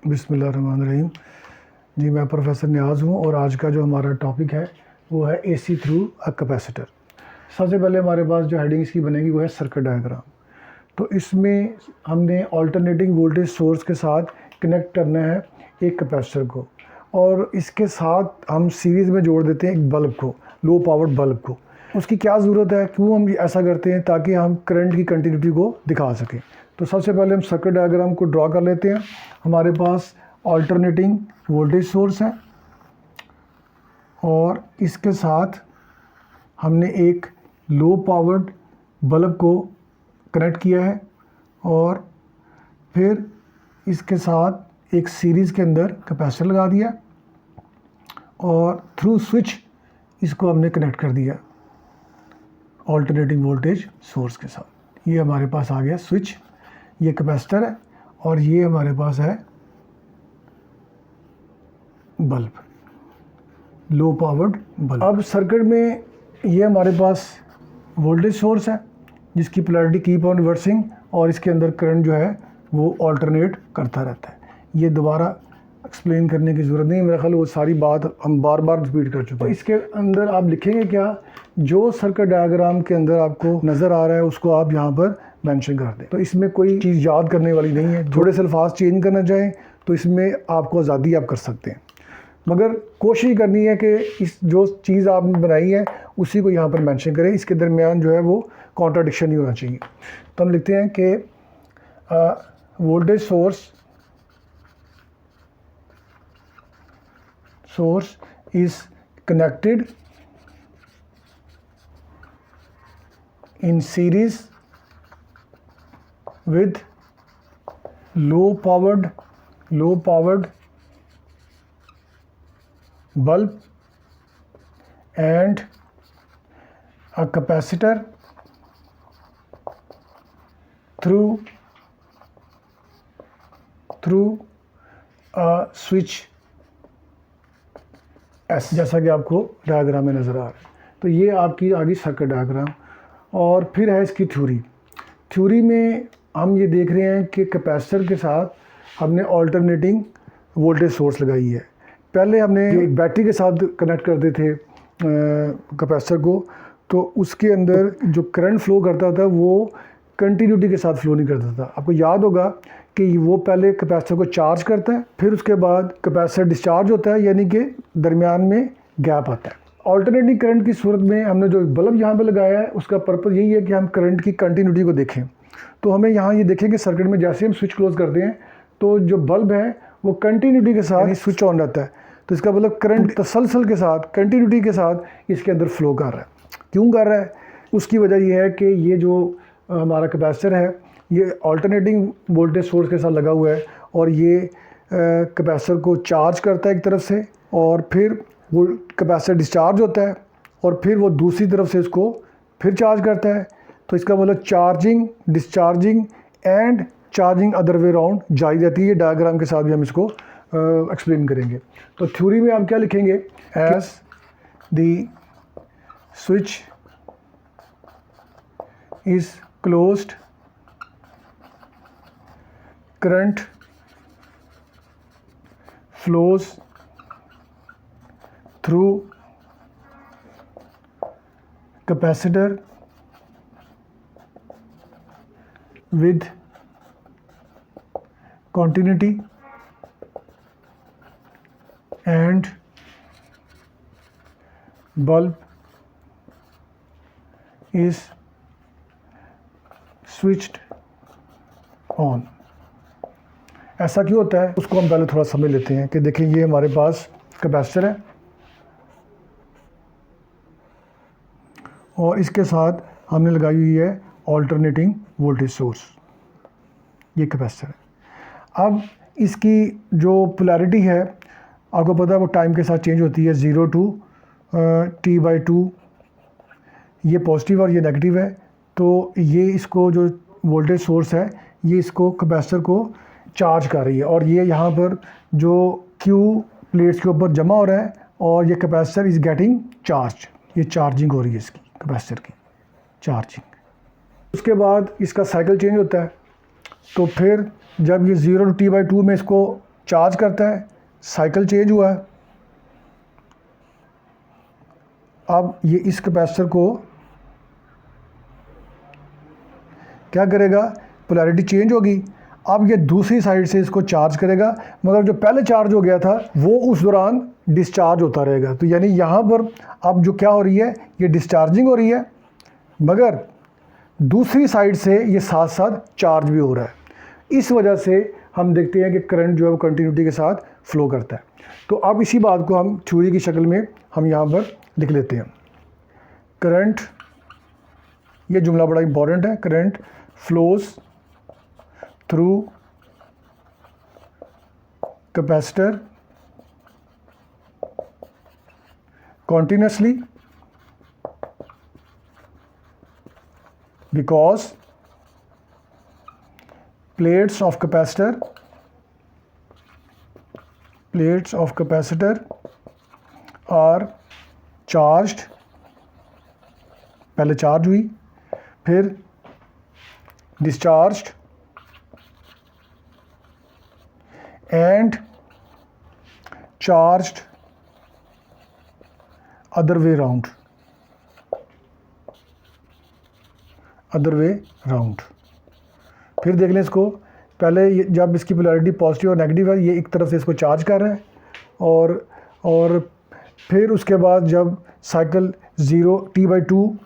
बिस्मिल्लाहिर्रहमानिर्रहीम। जी, मैं प्रोफेसर नियाज़ हूँ और आज का जो हमारा टॉपिक है वो है एसी थ्रू अ कैपेसिटर। सबसे पहले हमारे पास जो हेडिंग इसकी बनेगी वो है सर्किट डायग्राम। तो इसमें हमने अल्टरनेटिंग वोल्टेज सोर्स के साथ कनेक्ट करना है एक कैपेसिटर को, और इसके साथ हम सीरीज़ में जोड़ देते हैं एक बल्ब को, लो पावर्ड बल्ब को। उसकी क्या ज़रूरत है, क्यों हम ऐसा करते हैं? ताकि हम करंट की कंटिन्यूटी को दिखा सकें। तो सबसे पहले हम सर्किट डायग्राम को ड्रा कर लेते हैं। हमारे पास अल्टरनेटिंग वोल्टेज सोर्स है और इसके साथ हमने एक लो पावर्ड बल्ब को कनेक्ट किया है, और फिर इसके साथ एक सीरीज़ के अंदर कैपेसिटर लगा दिया और थ्रू स्विच इसको हमने कनेक्ट कर दिया अल्टरनेटिंग वोल्टेज सोर्स के साथ। ये हमारे पास आ गया स्विच, ये कैपेसिटर है और ये हमारे पास है बल्ब, लो पावर्ड बल्ब। अब सर्किट में ये हमारे पास वोल्टेज सोर्स है जिसकी पोलैरिटी कीप ऑन रिवर्सिंग, और इसके अंदर करंट जो है वो अल्टरनेट करता रहता है। ये दोबारा एक्सप्लेन करने की ज़रूरत नहीं, मेरा ख्याल वो सारी बात हम बार बार रिपीट कर चुके हैं। इसके अंदर आप लिखेंगे क्या, जो सर्किट डायग्राम के अंदर आपको नज़र आ रहा है उसको आप यहाँ पर मेंशन कर दें। तो इसमें कोई चीज़ याद करने वाली नहीं है। थोड़े से अल्फाज चेंज करना चाहें तो इसमें आपको आज़ादी आप कर सकते हैं, मगर कोशिश करनी है कि इस जो चीज़ आपने बनाई है उसी को यहाँ पर मेंशन करें। इसके दरमियान जो है वो कॉन्ट्राडिक्शन नहीं होना चाहिए। तो हम लिखते हैं कि voltage source is connected in series with low powered bulb and a capacitor through a switch S, जैसा कि आपको डायग्राम में नज़र आ रहा है। तो ये आपकी आ गई सर्किट डायग्राम। और फिर है इसकी थ्योरी में हम ये देख रहे हैं कि कैपेसिटर के साथ हमने अल्टरनेटिंग वोल्टेज सोर्स लगाई है। पहले हमने एक बैटरी के साथ कनेक्ट करते थे कैपेसिटर को, तो उसके अंदर जो करंट फ्लो करता था वो कंटिन्यूटी के साथ फ्लो नहीं करता था। आपको याद होगा कि वो पहले कैपेसिटर को चार्ज करता है, फिर उसके बाद कैपेसिटर डिस्चार्ज होता है, यानी कि दरमियान में गैप आता है। अल्टरनेटिंग करंट की सूरत में हमने जो बल्ब यहाँ पे लगाया है उसका पर्पज़ यही है कि हम करंट की कंटिन्यूटी को देखें। तो हमें यहाँ ये देखें कि सर्किट में जैसे हम स्विच क्लोज करते हैं तो जो बल्ब है वो कंटिन्यूटी के साथ स्विच ऑन रहता है। तो इसका मतलब करंट तसलसल के साथ, कंटिन्यूटी के साथ इसके अंदर फ्लो कर रहा है। क्यों कर रहा है? उसकी वजह यह है कि ये जो हमारा कैपेसिटर है ये अल्टरनेटिंग वोल्टेज सोर्स के साथ लगा हुआ है, और ये कैपेसिटर को चार्ज करता है एक तरफ से, और फिर वो कैपेसिटर डिस्चार्ज होता है और फिर वो दूसरी तरफ से इसको फिर चार्ज करता है। तो इसका मतलब charging, discharging and charging other way round जारी रहती है। डायग्राम के साथ भी हम इसको एक्सप्लेन करेंगे। तो थ्योरी में आप क्या लिखेंगे, as the switch is closed current flows through capacitor with continuity and bulb is switched on। ऐसा क्यों होता है उसको हम पहले थोड़ा समझ लेते हैं कि देखें, ये हमारे पास कैपेसिटर है और इसके साथ हमने लगाई हुई है अल्टरनेटिंग वोल्टेज सोर्स, ये कैपेसिटर है। अब इसकी जो पोलैरिटी है आपको पता है वो टाइम के साथ चेंज होती है, 0 to T/2, ये पॉजिटिव और ये नेगेटिव है। तो ये इसको जो वोल्टेज सोर्स है ये इसको कैपेसिटर को चार्ज कर रही है, और ये यहाँ पर जो Q प्लेट्स के ऊपर जमा हो रहा है और ये कैपेसिटर इज़ गेटिंग चार्ज, ये चार्जिंग हो रही है इसकी कैपेसिटर की चार्जिंग। उसके बाद इसका साइकिल चेंज होता है, तो फिर जब ये 0 to T/2 में इसको चार्ज करता है, साइकिल चेंज हुआ है। अब ये इस कैपेसिटर को क्या करेगा, पोलैरिटी चेंज होगी। अब ये दूसरी साइड से इसको चार्ज करेगा, मगर जो पहले चार्ज हो गया था वो उस दौरान डिस्चार्ज होता रहेगा। तो यानी यहाँ पर अब जो क्या हो रही है, ये डिस्चार्जिंग हो रही है, मगर दूसरी साइड से ये साथ साथ चार्ज भी हो रहा है। इस वजह से हम देखते हैं कि करंट जो है वो कंटिन्यूटी के साथ फ्लो करता है। तो अब इसी बात को हम थ्योरी की शक्ल में हम यहाँ पर लिख लेते हैं। करंट, ये जुमला बड़ा इंपॉर्टेंट है, current flows through capacitor continuously because plates of capacitor are charged, पहले चार्ज हुई, फिर discharged and charged other way round. फिर देख लें इसको, पहले जब इसकी पोलैरिटी पॉजिटिव और नेगेटिव है, ये एक तरफ से इसको चार्ज कर रहा है, और फिर उसके बाद जब साइकिल 0t/2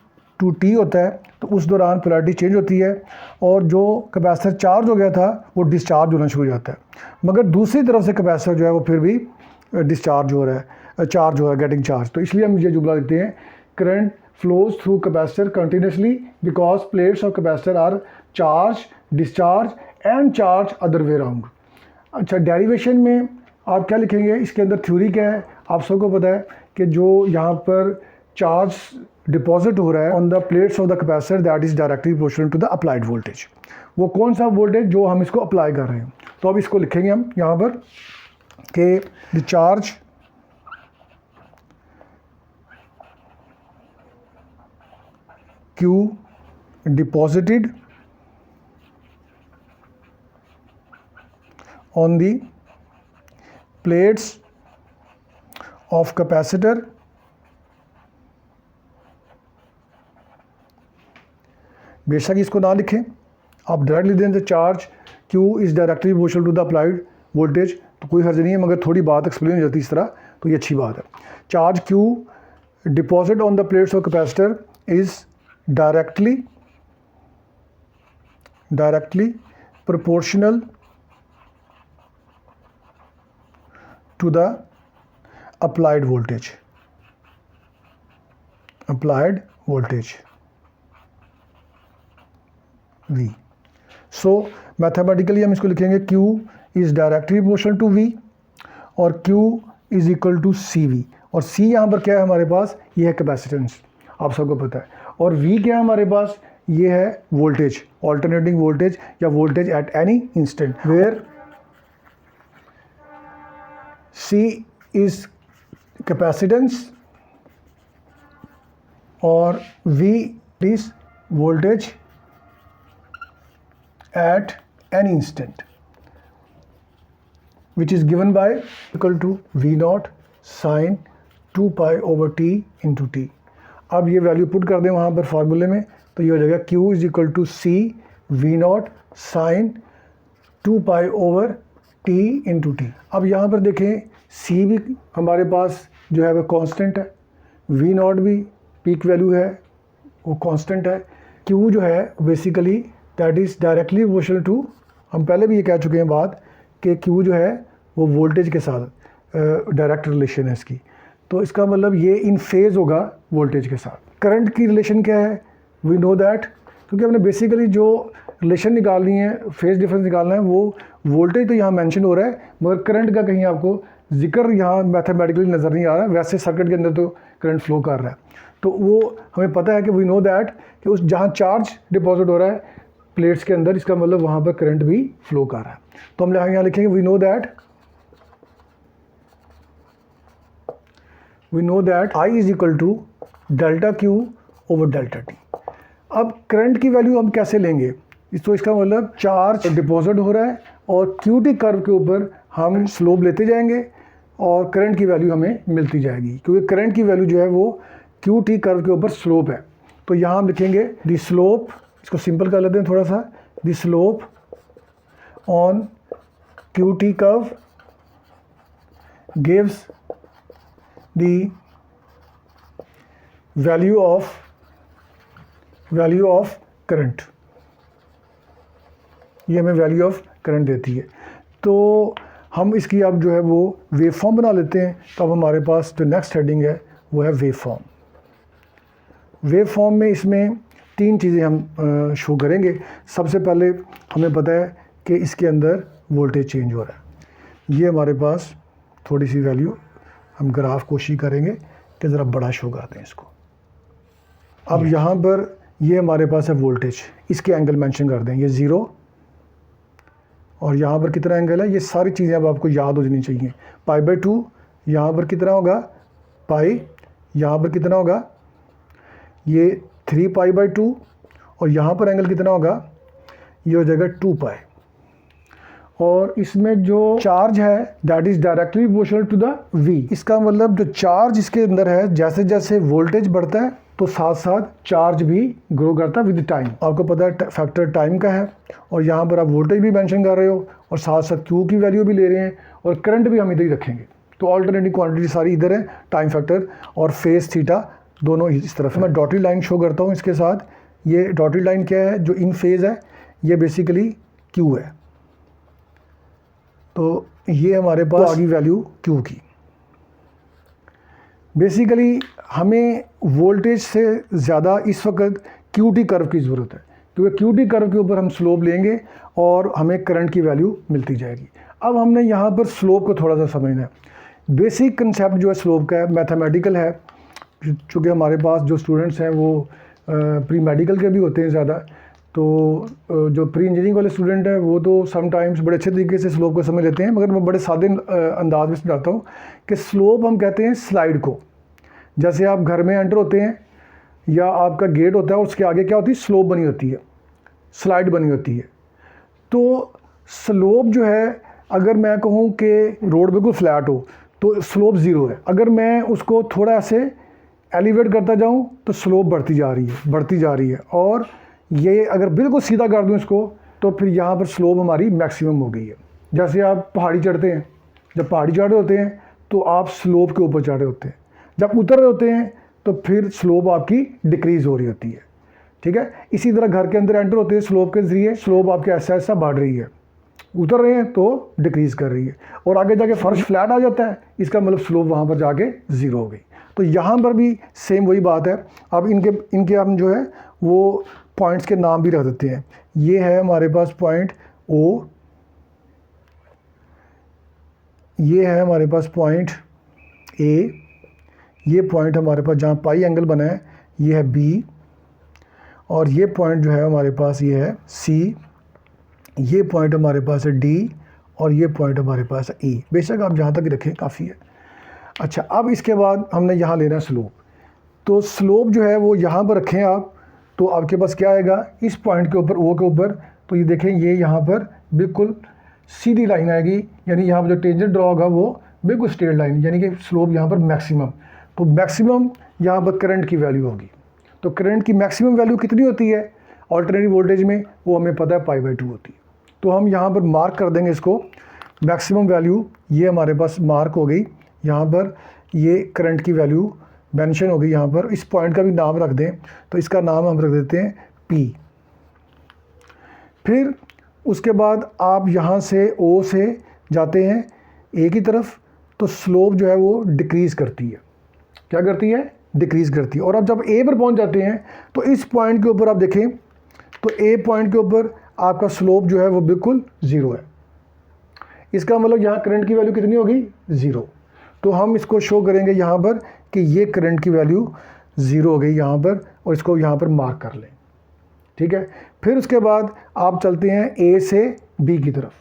टू t होता है तो उस दौरान पोलैरिटी चेंज होती है, और जो कैपेसिटर चार्ज हो गया था वो डिस्चार्ज होना शुरू हो जाता है। मगर दूसरी तरफ से कैपेसिटर जो है वो फिर भी डिस्चार्ज हो रहा है, चार्ज हो रहा है, गेटिंग चार्ज। तो इसलिए हम ये जुमला लिखते हैं, current flows through capacitor continuously because plates of capacitor are charge, discharge and charge other way round. अच्छा, डेरिवेशन में आप क्या लिखेंगे, इसके अंदर थ्योरी क्या है, आप सबको पता है कि जो यहाँ पर चार्ज डिपॉजिट हो रहा है on the plates of the capacitor that is directly proportional to the applied voltage. वो कौन सा वोल्टेज जो हम इसको अप्लाई कर रहे हैं। तो अब इसको लिखेंगे हम यहाँ पर कि the charge Q deposited on the plates of capacitor बेशक इसको ना लिखें, आप डायरेक्ट लिख दें, charge Q is directly proportional to the applied voltage, तो कोई हर्ज नहीं है, मगर थोड़ी बात एक्सप्लेन हो जाती है इस तरह, तो ये अच्छी बात है। Charge Q deposit on the plates of capacitor is directly proportional to the applied voltage V। so mathematically हम इसको लिखेंगे Q is directly proportional to V और Q is equal to CV, और C यहाँ पर क्या है हमारे पास, ये है कैपेसिटेंस, आप सबको पता है, और V क्या है हमारे पास, ये है वोल्टेज, ऑल्टरनेटिंग वोल्टेज या voltage at any instant, where C is capacitance और V is voltage at any instant which is given by equal to V0 sine 2π/t into T. अब ये वैल्यू पुट कर दें वहाँ पर फार्मूले में, तो ये हो जाएगा Q is equal to C V0 sine 2π/t into T. अब यहाँ पर देखें C भी हमारे पास जो है वो कांस्टेंट है, V0 भी पीक वैल्यू है वो कांस्टेंट है, Q जो है basically that is directly proportional to, हम पहले भी ये कह चुके हैं बात कि Q जो है वो वोल्टेज के साथ डायरेक्ट रिलेशन है इसकी, तो इसका मतलब ये इन फेज़ होगा वोल्टेज के साथ। करंट की रिलेशन क्या है, वी नो दैट, क्योंकि हमने बेसिकली जो रिलेशन निकालनी है, फेज़ डिफरेंस निकालना है, वो वोल्टेज तो यहाँ मेंशन हो रहा है, मगर करंट का कहीं आपको जिक्र यहाँ मैथमेटिकली नज़र नहीं आ रहा है, वैसे सर्किट के अंदर तो करंट फ्लो कर रहा है, तो वो हमें पता है कि वी नो दैट कि उस जहाँ चार्ज डिपॉजिट हो रहा है प्लेट्स के अंदर, इसका मतलब वहाँ पर करंट भी फ्लो कर रहा है। तो हम यहाँ लिखेंगे we know that I is equal to delta Q over delta T। अब करंट की वैल्यू हम कैसे लेंगे, तो इसका मतलब चार्ज डिपॉजिट हो रहा है और QT कर्व के ऊपर हम स्लोप लेते जाएंगे और करंट की वैल्यू हमें मिलती जाएगी, क्योंकि करंट की वैल्यू जो है वो क्यू टी कर्व के ऊपर स्लोप है। तो यहाँ हम लिखेंगे द स्लोप, इसको सिंपल कर लेते हैं थोड़ा सा, the slope on Q T curve gives the value of current, ये हमें वैल्यू ऑफ करंट देती है। तो हम इसकी अब जो है वो वेव फॉर्म बना लेते हैं। तो अब हमारे पास जो नेक्स्ट हेडिंग है वो है वेव फॉर्म। वेव फॉर्म में इसमें 3 चीज़ें हम शो करेंगे। सबसे पहले हमें पता है कि इसके अंदर वोल्टेज चेंज हो रहा है। ये हमारे पास थोड़ी सी वैल्यू हम ग्राफ कोशिश करेंगे कि ज़रा बड़ा शो करते हैं इसको। अब यहाँ पर ये हमारे पास है वोल्टेज, इसके एंगल मेंशन कर दें, ये 0 और यहाँ पर कितना एंगल है, ये सारी चीज़ें अब आपको याद हो जानी चाहिए। π/2 यहाँ पर कितना होगा, पाई, यहाँ पर कितना होगा, ये 3π/2 और यहाँ पर एंगल कितना होगा, ये हो जाएगा 2π। और इसमें जो चार्ज है that is directly proportional to the v। इसका मतलब जो चार्ज इसके अंदर है, जैसे जैसे वोल्टेज बढ़ता है तो साथ साथ चार्ज भी ग्रो करता है विद टाइम। आपको पता है फैक्टर टाइम का है, और यहाँ पर आप वोल्टेज भी मेंशन कर रहे हो और साथ साथ क्यू की वैल्यू भी ले रहे हैं, और करंट भी हम इधर ही रखेंगे। तो ऑल्टरनेटिव क्वांटिटी सारी इधर है, टाइम फैक्टर और फेस थीटा दोनों इस तरफ। मैं डॉटेड लाइन शो करता हूँ इसके साथ। ये डॉटेड लाइन क्या है, जो इन फेज़ है, ये बेसिकली क्यू है। तो ये हमारे पास आ गई वैल्यू क्यू की। बेसिकली हमें वोल्टेज से ज़्यादा इस वक्त क्यू टी कर्व की ज़रूरत है, क्योंकि क्यू टी कर्व के ऊपर हम स्लोप लेंगे और हमें करंट की वैल्यू मिलती जाएगी। अब हमने यहाँ पर स्लोप को थोड़ा सा समझना है। बेसिक कंसेप्ट जो है स्लोप का है, मैथमेटिकल है, चूँकि हमारे पास जो स्टूडेंट्स हैं वो प्री मेडिकल के भी होते हैं ज़्यादा, तो जो प्री इंजीनियरिंग वाले स्टूडेंट हैं वो तो समटाइम्स बड़े अच्छे तरीके से स्लोप को समझ लेते हैं, मगर मैं बड़े सादे अंदाज में समझाता हूँ कि स्लोप हम कहते हैं स्लाइड को। जैसे आप घर में एंटर होते हैं या आपका गेट होता है, उसके आगे क्या होती है, स्लोप बनी होती है, स्लाइड बनी होती है। तो स्लोप जो है, अगर मैं कहूँ कि रोड बिल्कुल फ्लैट हो तो स्लोप 0 है। अगर मैं उसको थोड़ा ऐसे एलिवेट करता जाऊँ तो स्लोप बढ़ती जा रही है। और ये अगर बिल्कुल सीधा कर दूँ इसको तो फिर यहाँ पर स्लोप हमारी मैक्सिमम हो गई है। जैसे आप पहाड़ी चढ़ते हैं, जब पहाड़ी चढ़ रहे होते हैं तो आप स्लोप के ऊपर चढ़ रहे होते हैं, जब उतर रहे होते हैं तो फिर स्लोप आपकी डिक्रीज़ हो रही होती है। ठीक है, इसी तरह घर के अंदर एंटर होते हैं स्लोप के ज़रिए, स्लोप आपके ऐसा ऐसा बढ़ रही है, उतर रहे हैं तो डिक्रीज़ कर रही है, और आगे जाके फर्श फ्लैट आ जाता है, इसका मतलब स्लोप वहाँ पर जाके 0 हो गई। तो यहाँ पर भी सेम वही बात है। अब इनके हम जो है वो पॉइंट्स के नाम भी रख देते हैं। ये है हमारे पास पॉइंट O, ये है हमारे पास पॉइंट A, ये पॉइंट हमारे पास जहाँ पाई एंगल बना है ये है B, और ये पॉइंट जो है हमारे पास ये है C, ये पॉइंट हमारे पास है D, और ये पॉइंट हमारे पास है E। बेशक आप जहाँ तक रखें काफ़ी है। अच्छा, अब इसके बाद हमने यहाँ लेना है स्लोप। तो स्लोप जो है वो यहाँ पर रखें आप, तो आपके पास क्या आएगा, इस पॉइंट के ऊपर O के ऊपर, तो ये देखें ये यहाँ पर बिल्कुल सीधी लाइन आएगी, यानी यहाँ पर जो टेंजेंट ड्रॉ होगा वो बिल्कुल स्ट्रेट लाइन, यानी कि स्लोप यहाँ पर मैक्सिमम। तो मैक्सिमम यहाँ पर करंट की वैल्यू होगी। तो करंट की मैक्सिमम वैल्यू कितनी होती है ऑल्टरनेटिव वोल्टेज में, वो हमें पता है π/2 होती है। तो हम यहाँ पर मार्क कर देंगे इसको, मैक्सिमम वैल्यू ये हमारे पास मार्क हो गई। यहाँ पर ये करंट की वैल्यू मेंशन हो गई। यहाँ पर इस पॉइंट का भी नाम रख दें, तो इसका नाम हम रख देते हैं P। फिर उसके बाद आप यहाँ से O से जाते हैं A की तरफ, तो स्लोप जो है वो डिक्रीज़ करती है। क्या करती है, डिक्रीज़ करती है। और अब जब A पर पहुँच जाते हैं तो इस पॉइंट के ऊपर आप देखें तो A पॉइंट के ऊपर आपका स्लोप जो है वो बिल्कुल 0 है। इसका मतलब यहाँ करंट की वैल्यू कितनी होगी, 0। तो हम इसको शो करेंगे यहाँ पर कि ये करंट की वैल्यू 0 हो गई यहाँ पर, और इसको यहाँ पर मार्क कर लें। ठीक है, फिर उसके बाद आप चलते हैं A से B की तरफ।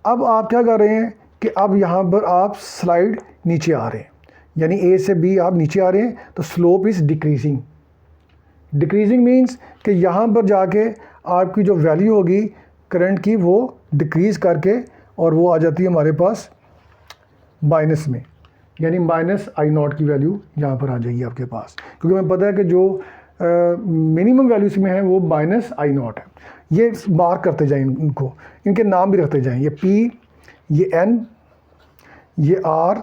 अब आप क्या कर रहे हैं कि अब यहाँ पर आप स्लाइड नीचे आ रहे हैं, यानी A से B आप नीचे आ रहे हैं, तो slope is decreasing. Decreasing means कि यहाँ पर जाके आपकी जो वैल्यू होगी करंट की वो डिक्रीज़ करके, और वो आ जाती है हमारे पास माइनस में, यानी माइनस आई नॉट की वैल्यू यहाँ पर आ जाएगी आपके पास, क्योंकि हमें पता है कि जो मिनिमम वैल्यू इसमें है वो माइनस आई नॉट है। ये मार्क करते जाएं इनको, इनके नाम भी रखते जाएं, ये P, ये N, ये R,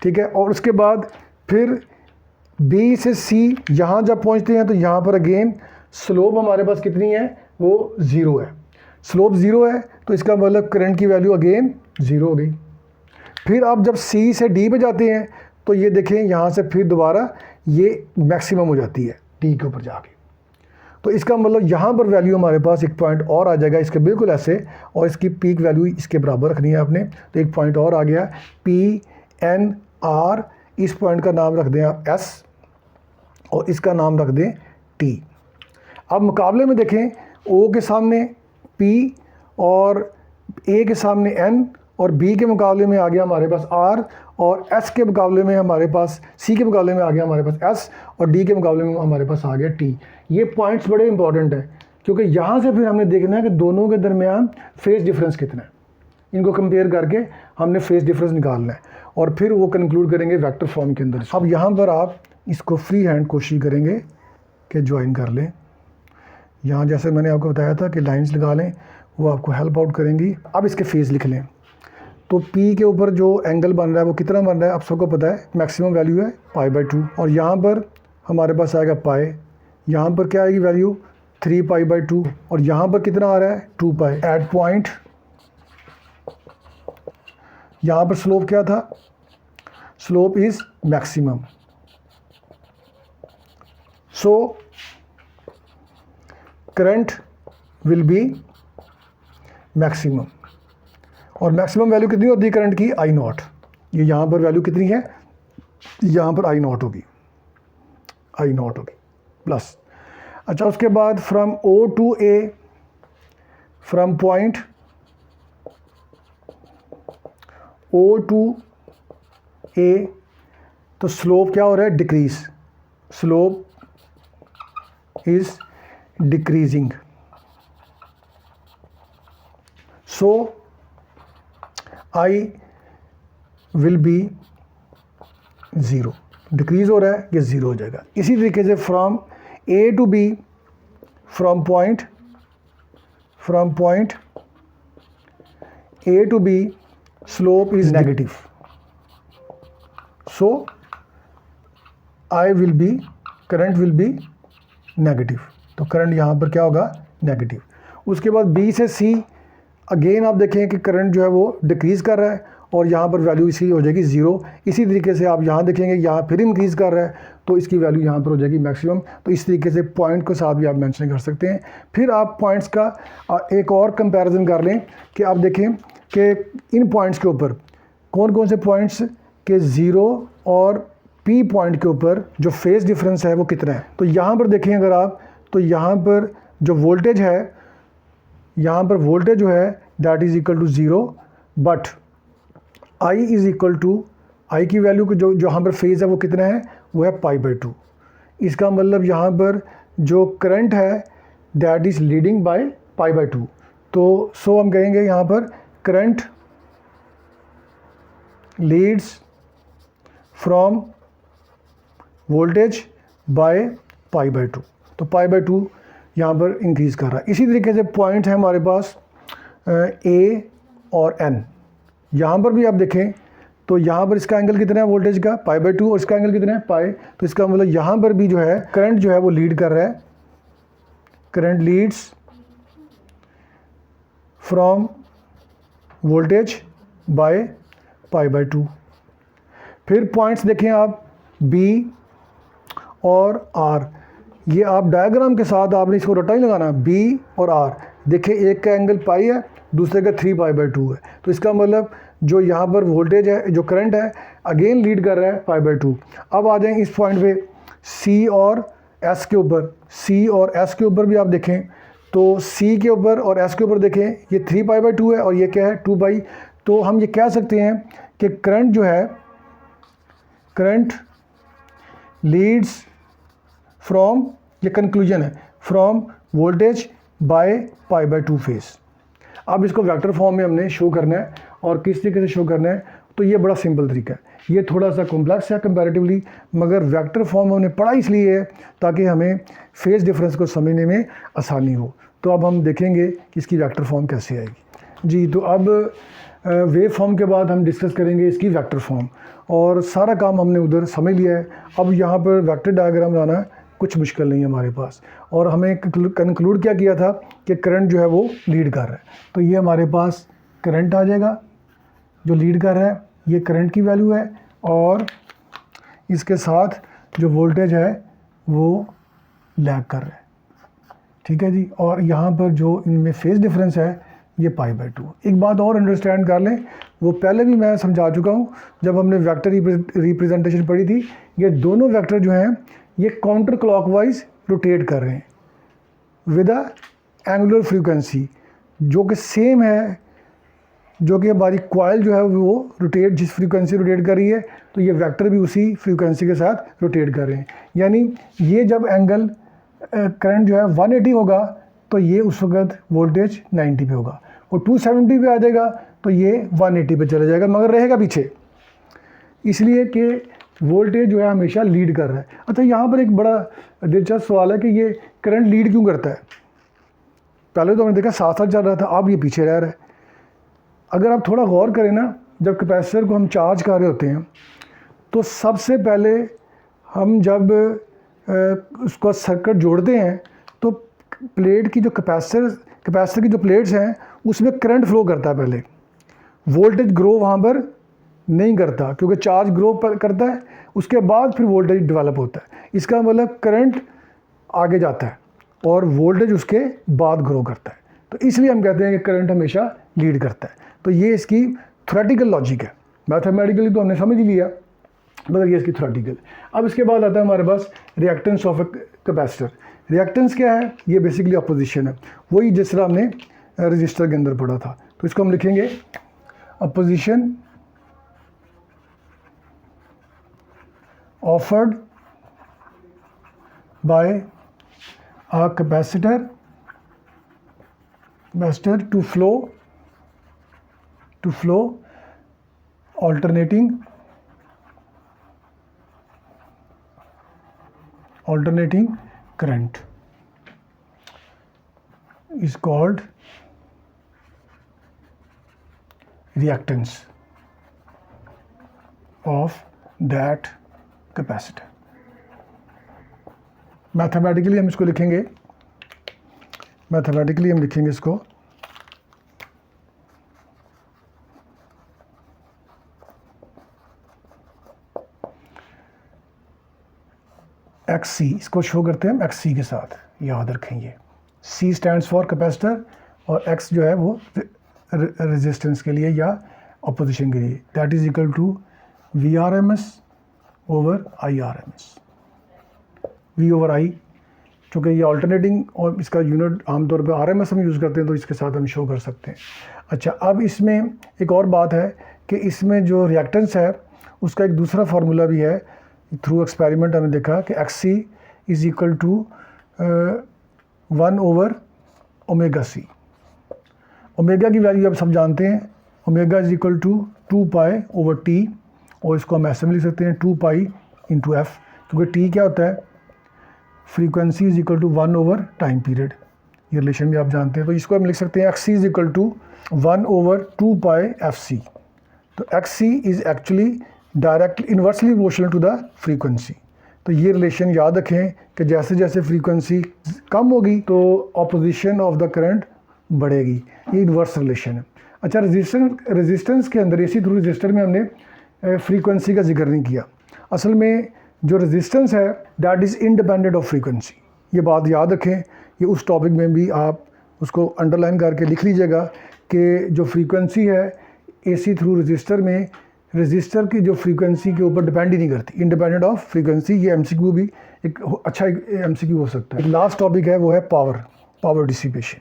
ठीक है। और उसके बाद फिर B से C यहाँ जब पहुँचते हैं तो यहाँ पर अगेन स्लोप हमारे पास कितनी है, वो 0 है। स्लोप 0 है तो इसका मतलब करंट की वैल्यू अगेन 0 हो गई। फिर आप जब C से D पे जाते हैं तो ये देखें यहाँ से फिर दोबारा ये मैक्सिमम हो जाती है D के ऊपर जाके। तो इसका मतलब यहाँ पर वैल्यू हमारे पास एक पॉइंट और आ जाएगा इसके बिल्कुल ऐसे, और इसकी पीक वैल्यू इसके बराबर रखनी है आपने। तो एक पॉइंट और आ गया PNR, इस पॉइंट का नाम रख दें आप S और इसका नाम रख दें T। अब मुकाबले में देखें, O के सामने P और A के सामने N और B के मुकाबले में आ गया हमारे पास R और S के मुकाबले में हमारे पास, C के मुकाबले में आ गया हमारे पास S और D के मुकाबले में हमारे पास आ गया T। ये पॉइंट्स बड़े इंपॉर्टेंट है, क्योंकि यहाँ से फिर हमने देखना है कि दोनों के दरमियान फेज डिफरेंस कितना है। इनको कंपेयर करके हमने फेज डिफरेंस निकालना है और फिर वो कंक्लूड करेंगे वेक्टर फॉर्म के अंदर। अब यहाँ पर आप इसको फ्री हैंड कोशिश करेंगे कि ज्वाइन कर लें। यहाँ जैसे मैंने आपको बताया था कि लाइंस लगा लें, वो आपको हेल्प आउट करेंगी। अब इसके फेज लिख लें। तो P के ऊपर जो एंगल बन रहा है वो कितना बन रहा है आप सबको पता है, मैक्सिमम वैल्यू है π/2 और यहाँ पर हमारे पास आएगा पाई, यहाँ पर क्या आएगी वैल्यू 3π/2 और यहाँ पर कितना आ रहा है 2π। एट पॉइंट यहाँ पर स्लोप क्या था, slope is maximum, so current will B maximum. और मैक्सिमम वैल्यू कितनी होती है करंट की, आई नॉट। ये यहाँ पर वैल्यू कितनी है, यहाँ पर आई नॉट होगी, आई नॉट होगी प्लस। अच्छा, उसके बाद from O to A, from point O to A, तो स्लोप क्या हो रहा है, decrease, slope is decreasing, so I will be 0। Decrease हो रहा है, ये 0 हो जाएगा। इसी तरीके से from A to B, from point A to B, slope is negative, so I will be, current will be negative. तो करंट यहाँ पर क्या होगा, नेगेटिव। उसके बाद B से C, अगेन आप देखें कि करंट जो है वो डिक्रीज़ कर रहा है और यहाँ पर वैल्यू इसी हो जाएगी 0। इसी तरीके से आप यहाँ देखेंगे, यहाँ फिर इंक्रीज़ कर रहा है तो इसकी वैल्यू यहाँ पर हो जाएगी मैक्सिमम। तो इस तरीके से पॉइंट के साथ भी आप मेंशन कर सकते हैं। फिर आप पॉइंट्स का एक और कंपैरिजन कर लें कि आप देखें कि इन पॉइंट्स के ऊपर कौन कौन से पॉइंट्स के 0 और P पॉइंट के ऊपर जो फेज डिफरेंस है वो कितना है। तो यहाँ पर देखें अगर आप, तो यहाँ पर जो वोल्टेज है, यहाँ पर वोल्टेज जो है that is equal to 0, but I is equal to, I की वैल्यू को जो यहाँ पर फेज़ है वो कितना है, वो है π/2। इसका मतलब यहाँ पर जो करंट है दैट इज़ लीडिंग बाय π/2। तो सो हम कहेंगे यहाँ पर current leads from voltage by π/2। तो π/2 यहाँ पर इंक्रीज़ कर रहा है। इसी तरीके से पॉइंट है हमारे पास A और N। यहाँ पर भी आप देखें तो यहाँ पर इसका एंगल कितना है वोल्टेज का, π/2, और इसका एंगल कितना है पाई। तो इसका मतलब यहाँ पर भी जो है करंट जो है वो लीड कर रहा है, current leads from voltage by π/2। फिर पॉइंट्स देखें आप B और R, ये आप डायग्राम के साथ आपने इसको रटा ही लगाना, B और R। देखें एक का एंगल पाई है, दूसरे का 3π/2 है। तो इसका मतलब जो यहाँ पर वोल्टेज है, जो करंट है, अगेन लीड कर रहा है π/2। अब आ जाएं इस पॉइंट पे C और S के ऊपर, C और S के ऊपर भी आप देखें तो C के ऊपर और S के ऊपर देखें, ये 3π/2 है और ये क्या है 2π। तो हम ये कह सकते हैं कि करंट जो है, करंट लीड्स फ्रॉम, ये कंक्लूजन है, फ्रॉम वोल्टेज बाय π/2 फेज। अब इसको वेक्टर फॉर्म में हमने शो करना है, और किस तरीके से शो करना है, तो ये बड़ा सिंपल तरीका है। ये थोड़ा सा कॉम्प्लेक्स है कंपैरेटिवली, मगर वेक्टर फॉर्म हमने पढ़ा इसलिए है ताकि हमें फेज डिफरेंस को समझने में आसानी हो। तो अब हम देखेंगे कि इसकी वेक्टर फॉर्म कैसे आएगी जी। तो अब वेव फॉर्म के बाद हम डिस्कस करेंगे इसकी वेक्टर फॉर्म, और सारा काम हमने उधर समझ लिया है। अब यहाँ पर वेक्टर डायग्राम बनाना कुछ मुश्किल नहीं है हमारे पास, और हमें कंक्लूड क्या किया था कि करंट जो है वो लीड कर रहा है। तो ये हमारे पास करंट आ जाएगा जो लीड कर रहा है, ये करंट की वैल्यू है, और इसके साथ जो वोल्टेज है वो लैग कर रहा है, ठीक है जी। और यहाँ पर जो इनमें फेज डिफरेंस है ये π/2। एक बात और अंडरस्टैंड कर लें, वो पहले भी मैं समझा चुका हूँ जब हमने वेक्टर रिप्रेजेंटेशन पढ़ी थी। ये दोनों वेक्टर जो हैं ये काउंटर क्लॉकवाइज रोटेट कर रहे हैं विद अ एंगुलर फ्रीक्वेंसी जो कि सेम है, जो कि हमारी कॉइल जो है वो रोटेट जिस फ्रीक्वेंसी रोटेट कर रही है, तो ये वेक्टर भी उसी फ्रीक्वेंसी के साथ रोटेट कर रहे हैं। यानी ये जब एंगल करंट जो है 180 होगा तो ये उस वक्त वोल्टेज 90 पे होगा, और 270 पे आ जाएगा तो ये 180 पे चला जाएगा, मगर रहेगा पीछे, इसलिए कि वोल्टेज जो है हमेशा लीड कर रहा है। अच्छा, यहाँ पर एक बड़ा दिलचस्प सवाल है कि ये करंट लीड क्यों करता है। पहले तो हमने देखा साथ साथ चल रहा था, अब ये पीछे रह रहा है। अगर आप थोड़ा गौर करें ना, जब कैपेसिटर को हम चार्ज कर रहे होते हैं तो सबसे पहले हम जब उसको सर्किट जोड़ते हैं तो प्लेट की जो कैपेसिटर की जो प्लेट्स हैं उसमें करंट फ्लो करता है पहले, वोल्टेज ग्रो वहाँ पर नहीं करता क्योंकि चार्ज ग्रो करता है, उसके बाद फिर वोल्टेज डेवलप होता है। इसका मतलब करंट आगे जाता है और वोल्टेज उसके बाद ग्रो करता है, तो इसलिए हम कहते हैं कि करंट हमेशा लीड करता है। तो ये इसकी थ्योरेटिकल लॉजिक है। मैथमेटिकली तो हमने समझ ही लिया, मगर ये इसकी थ्योरेटिकल। अब इसके बाद आता है हमारे पास reactance of a capacitor. Reactance क्या है? ये बेसिकली अपोजिशन है, वही जिस तरह हमने रजिस्टर के अंदर पढ़ा था। तो इसको हम लिखेंगे opposition offered by a capacitor to flow alternating current is called reactance of that capacitor. Mathematically हम इसको लिखेंगे, इसको XC, इसको शो करते हैं हम XC के साथ, याद रखेंगे। C स्टैंड्स फॉर कैपेसिटर और X जो है वो रेजिस्टेंस के लिए या अपोजिशन के लिए। That is equal to VRMS over IRMS। V over I, चूँकि ये ऑल्टरनेटिंग और इसका यूनिट आमतौर पर RMS हम यूज़ करते हैं, तो इसके साथ हम शो कर सकते हैं। अच्छा, अब इसमें एक और बात है कि इसमें जो रिएक्टेंस है उसका एक दूसरा फार्मूला भी है। थ्रू एक्सपेरिमेंट हमने देखा कि XC is equal to 1 over omega C। Omega की वैल्यू आप सब जानते हैं, omega is equal to 2 pi over T, और इसको हम ऐसे में लिख सकते हैं 2 पाई इंटू F, क्योंकि T क्या होता है? Frequency is equal to 1 over time period, ये रिलेशन भी आप जानते हैं। तो इसको हम लिख सकते हैं XC is equal to 1 over 2 pi FC। तो XC is actually directly inversely proportional to the frequency. तो ये रिलेशन याद रखें कि जैसे जैसे फ्रीक्वेंसी कम होगी तो ऑपोजिशन ऑफ द करंट बढ़ेगी, ये इन्वर्स रिलेशन है। अच्छा, रेजिस्टेंस के अंदर AC थ्रू रजिस्टर में हमने फ्रीक्वेंसी का जिक्र नहीं किया। असल में जो रेजिस्टेंस है that is independent of frequency, ये बात याद रखें। ये उस टॉपिक में भी आप उसको अंडरलाइन करके लिख लीजिएगा कि जो फ्रीक्वेंसी है AC थ्रू रजिस्टर में, रजिस्टर की जो फ्रीक्वेंसी के ऊपर डिपेंड ही नहीं करती, इंडिपेंडेंट ऑफ फ्रीक्वेंसी। ये MCQ भी एक अच्छा MCQ हो सकता है। लास्ट टॉपिक है वो है पावर डिसिपेशन।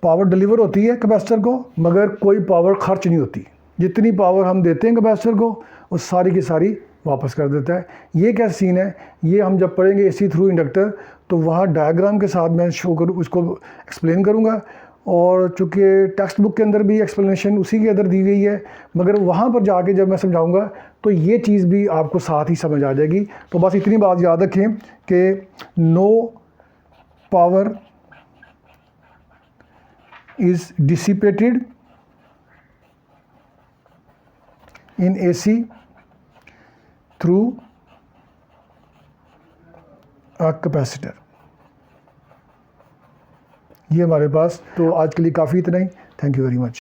पावर डिलीवर होती है कैपेसिटर को, मगर कोई पावर खर्च नहीं होती। जितनी पावर हम देते हैं कैपेसिटर को वो सारी की सारी वापस कर देता है। ये क्या सीन है, ये हम जब पढ़ेंगे AC थ्रू इंडक्टर, तो वहाँ डायग्राम के साथ मैं शो करूँ, उसको एक्सप्लेन करूँगा, और चूँकि टेक्स्ट बुक के अंदर भी एक्सप्लेनेशन उसी के अंदर दी गई है, मगर वहाँ पर जाके जब मैं समझाऊंगा तो ये चीज़ भी आपको साथ ही समझ आ जाएगी। तो बस इतनी बात याद रखें कि no power is dissipated in AC through a capacitor. ये हमारे पास, तो आज के लिए काफ़ी इतना ही। Thank you very much.